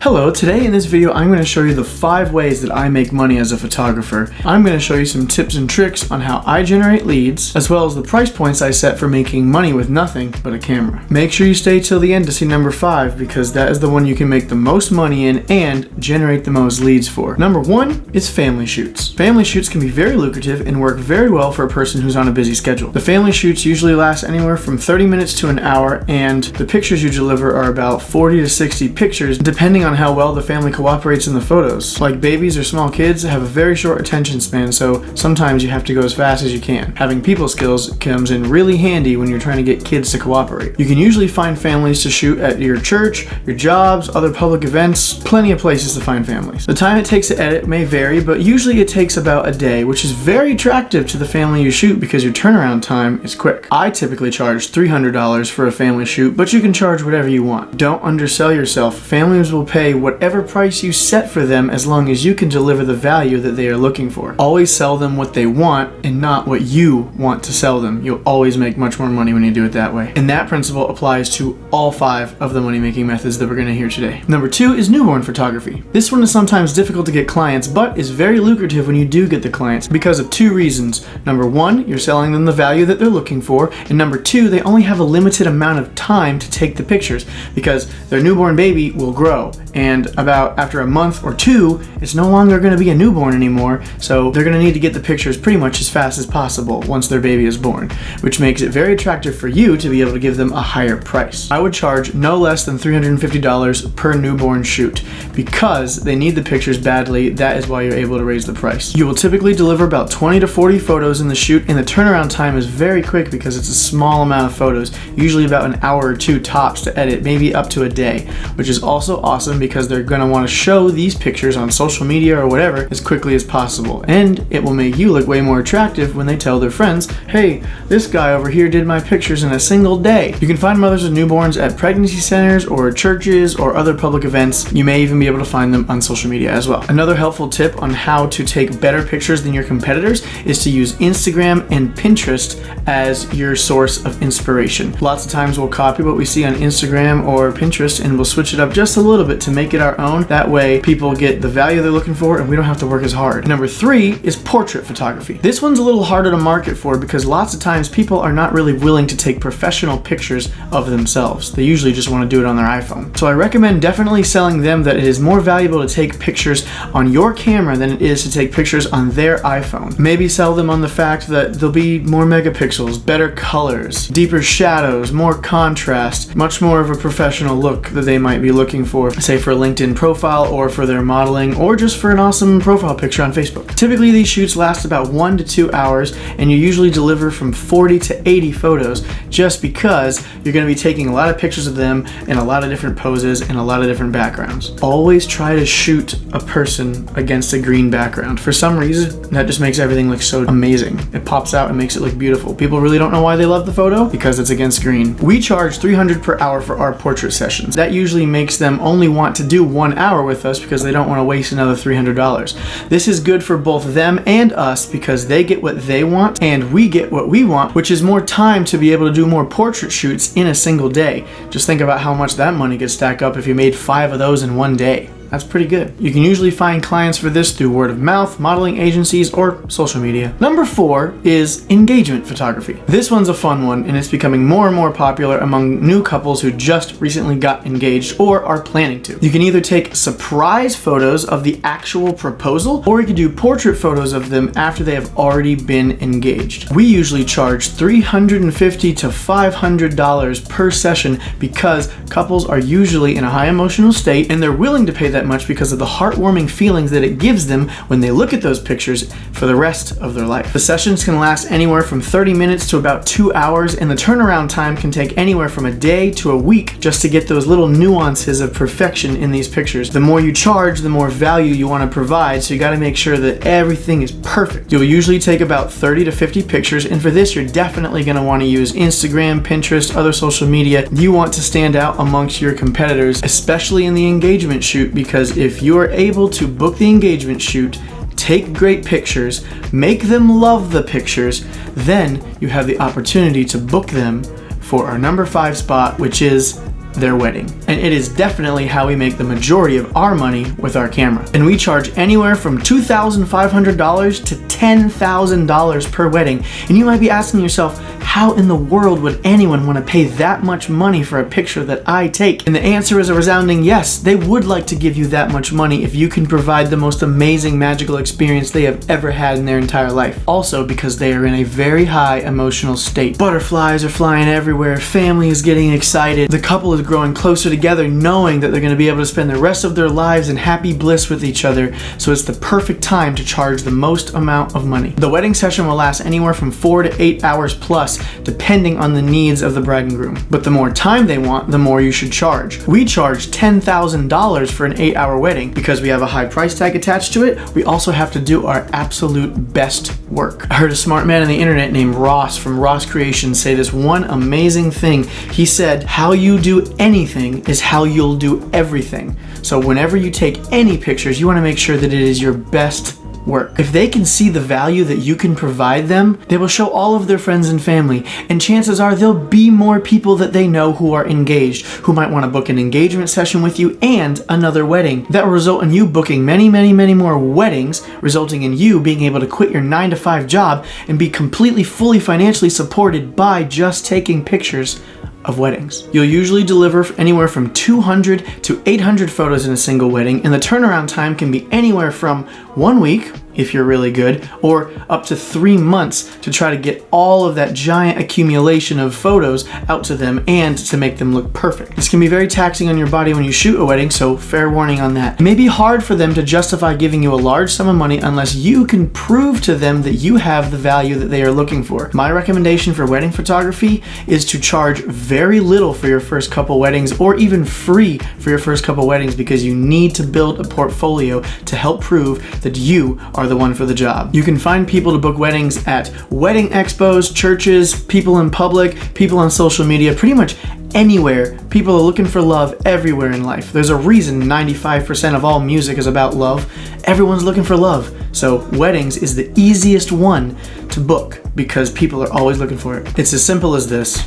Hello, today in this video I'm going to show you the 5 ways that I make money as a photographer. I'm going to show you some tips and tricks on how I generate leads, as well as the price points I set for making money with nothing but a camera. Make sure you stay till the end to see number 5 because that is the one you can make the most money in and generate the most leads for. Number 1 is family shoots. Family shoots can be very lucrative and work very well for a person who's on a busy schedule. The family shoots usually last anywhere from 30 minutes to an hour, and the pictures you deliver are about 40 to 60 pictures depending on how well the family cooperates in the photos. Like babies or small kids have a very short attention span, so sometimes you have to go as fast as you can. Having people skills comes in really handy when you're trying to get kids to cooperate. You can usually find families to shoot at your church, your jobs, other public events, plenty of places to find families. The time it takes to edit may vary, but usually it takes about a day, which is very attractive to the family you shoot because your turnaround time is quick. I typically charge $300 for a family shoot, but you can charge whatever you want. Don't undersell yourself. Families will pay whatever price you set for them as long as you can deliver the value that they are looking for. Always sell them what they want and not what you want to sell them. You'll always make much more money when you do it that way. And that principle applies to all 5 of the money making methods that we're going to hear today. Number 2 is newborn photography. This one is sometimes difficult to get clients, but is very lucrative when you do get the clients because of 2 reasons. Number 1, you're selling them the value that they're looking for, and number 2, they only have a limited amount of time to take the pictures because their newborn baby will grow, and about after a month or 2, it's no longer going to be a newborn anymore, so they're going to need to get the pictures pretty much as fast as possible once their baby is born, which makes it very attractive for you to be able to give them a higher price. I would charge no less than $350 per newborn shoot because they need the pictures badly. That is why you're able to raise the price. You will typically deliver about 20 to 40 photos in the shoot, and the turnaround time is very quick because it's a small amount of photos, usually about an hour or 2 tops to edit, maybe up to a day, which is also awesome because they're going to want to show these pictures on social media or whatever as quickly as possible, and it will make you look way more attractive when they tell their friends, hey, this guy over here did my pictures in a single day. You can find mothers with newborns at pregnancy centers or churches or other public events. You may even be able to find them on social media as well. Another helpful tip on how to take better pictures than your competitors is to use Instagram and Pinterest as your source of inspiration. Lots of times we'll copy what we see on Instagram or Pinterest and we'll switch it up just a little bit to make it our own. That way people get the value they're looking for and we don't have to work as hard. Number 3 is portrait photography. This one's a little harder to market for because lots of times people are not really willing to take professional pictures of themselves. They usually just want to do it on their iPhone. So I recommend definitely selling them that it is more valuable to take pictures on your camera than it is to take pictures on their iPhone. Maybe sell them on the fact that there'll be more megapixels, better colors, deeper shadows, more contrast, much more of a professional look that they might be looking for, say for a LinkedIn profile or for their modeling or just for an awesome profile picture on Facebook. Typically these shoots last about 1 to 2 hours and you usually deliver from 40 to 80 photos just because you're going to be taking a lot of pictures of them in a lot of different poses and a lot of different backgrounds. Always try to shoot a person against a green background. For some reason, that just makes everything look so amazing. It pops out and makes it look beautiful. People really don't know why they love the photo because it's against green. We charge $300 per hour for our portrait sessions. That usually makes them only want to do 1 hour with us because they don't want to waste another $300. This is good for both them and us because they get what they want and we get what we want, which is more time to be able to do more portrait shoots in a single day. Just think about how much that money could stack up if you made 5 of those in 1 day. That's pretty good. You can usually find clients for this through word of mouth, modeling agencies, or social media. Number 4 is engagement photography. This one's a fun one and it's becoming more and more popular among new couples who just recently got engaged or are planning to. You can either take surprise photos of the actual proposal or you can do portrait photos of them after they have already been engaged. We usually charge $350 to $500 per session because couples are usually in a high emotional state and they're willing to pay that much because of the heartwarming feelings that it gives them when they look at those pictures for the rest of their life. The sessions can last anywhere from 30 minutes to about 2 hours, and the turnaround time can take anywhere from a day to a week just to get those little nuances of perfection in these pictures. The more you charge, the more value you want to provide, so you got to make sure that everything is perfect. You'll usually take about 30 to 50 pictures, and for this you're definitely going to want to use Instagram, Pinterest, other social media. You want to stand out amongst your competitors, especially in the engagement shoot, because if you are able to book the engagement shoot, take great pictures, make them love the pictures, then you have the opportunity to book them for our number 5 spot, which is their wedding. And it is definitely how we make the majority of our money with our camera. And we charge anywhere from $2,500 to $10,000 per wedding. And you might be asking yourself, how in the world would anyone want to pay that much money for a picture that I take? And the answer is a resounding yes. They would like to give you that much money if you can provide the most amazing magical experience they have ever had in their entire life. Also because they are in a very high emotional state. Butterflies are flying everywhere, family is getting excited, the couple is growing closer together knowing that they're going to be able to spend the rest of their lives in happy bliss with each other, so it's the perfect time to charge the most amount of money. The wedding session will last anywhere from 4 to 8 hours plus, depending on the needs of the bride and groom. But the more time they want, the more you should charge. We charge $10,000 for an 8-hour wedding. Because we have a high price tag attached to it, we also have to do our absolute best work. I heard a smart man on the internet named Ross from Ross Creations say this one amazing thing. He said, how you do anything is how you'll do everything. So whenever you take any pictures, you want to make sure that it is your best work. If they can see the value that you can provide them, they will show all of their friends and family, and chances are there'll be more people that they know who are engaged, who might want to book an engagement session with you and another wedding. That will result in you booking many more weddings, resulting in you being able to quit your 9-to-5 job and be completely fully financially supported by just taking pictures of weddings. You'll usually deliver anywhere from 200 to 800 photos in a single wedding, and the turnaround time can be anywhere from 1 week, if you're really good, or up to 3 months to try to get all of that giant accumulation of photos out to them and to make them look perfect. This can be very taxing on your body when you shoot a wedding, so fair warning on that. It may be hard for them to justify giving you a large sum of money unless you can prove to them that you have the value that they are looking for. My recommendation for wedding photography is to charge very little for your first couple weddings, or even free for your first couple weddings, because you need to build a portfolio to help prove that you are the one for the job. You can find people to book weddings at wedding expos, churches, people in public, people on social media, pretty much anywhere. People are looking for love everywhere in life. There's a reason 95% of all music is about love. Everyone's looking for love. So weddings is the easiest one to book because people are always looking for it. It's as simple as this.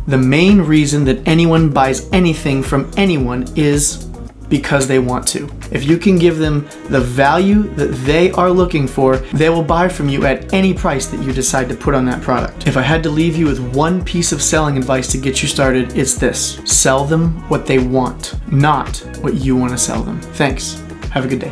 The main reason that anyone buys anything from anyone is because they want to. If you can give them the value that they are looking for, they will buy from you at any price that you decide to put on that product. If I had to leave you with one piece of selling advice to get you started, it's this: sell them what they want, not what you want to sell them. Thanks. Have a good day.